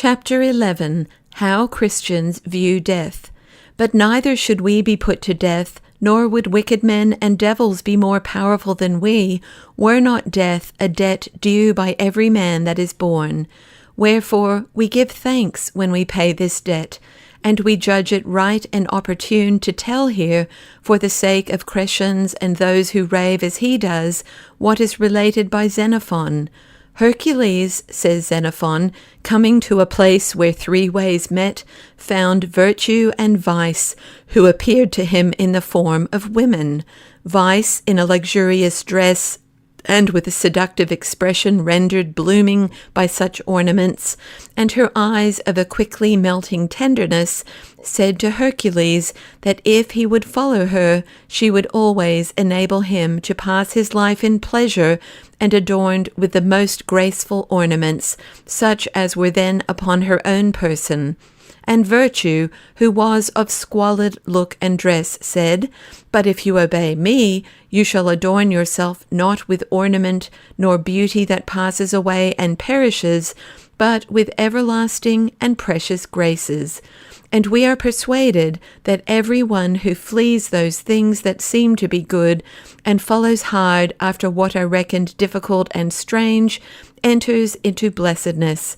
Chapter 11. How Christians View Death. But neither should we be put to death, nor would wicked men and devils be more powerful than we, were not death a debt due by every man that is born. Wherefore we give thanks when we pay this debt, and we judge it right and opportune to tell here, for the sake of Cretans and those who rave as he does, what is related by Xenophon. Hercules, says Xenophon, coming to a place where three ways met, found virtue and vice, who appeared to him in the form of women. Vice in a luxurious dress, and with a seductive expression rendered blooming by such ornaments, and her eyes of a quickly melting tenderness, said to Hercules that if he would follow her, she would always enable him to pass his life in pleasure and adorned with the most graceful ornaments, such as were then upon her own person. And Virtue, who was of squalid look and dress, said, But if you obey me, you shall adorn yourself not with ornament, nor beauty that passes away and perishes, but with everlasting and precious graces. And we are persuaded that every one who flees those things that seem to be good, and follows hard after what are reckoned difficult and strange, enters into blessedness.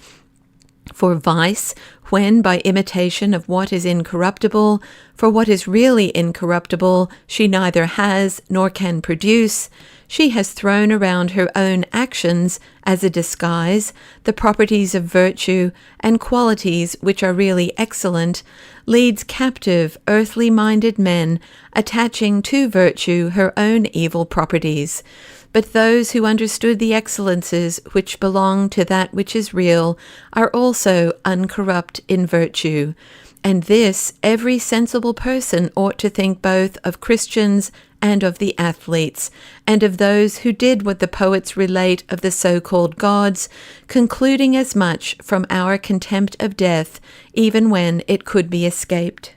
For vice, when by imitation of what is incorruptible, for what is really incorruptible she neither has nor can produce, she has thrown around her own actions, as a disguise, the properties of virtue, and qualities which are really excellent, leads captive earthly-minded men, attaching to virtue her own evil properties. But those who understood the excellences which belong to that which is real are also uncorrupt in virtue. And this every sensible person ought to think both of Christians and of the athletes, and of those who did what the poets relate of the so-called gods, concluding as much from our contempt of death, even when it could be escaped.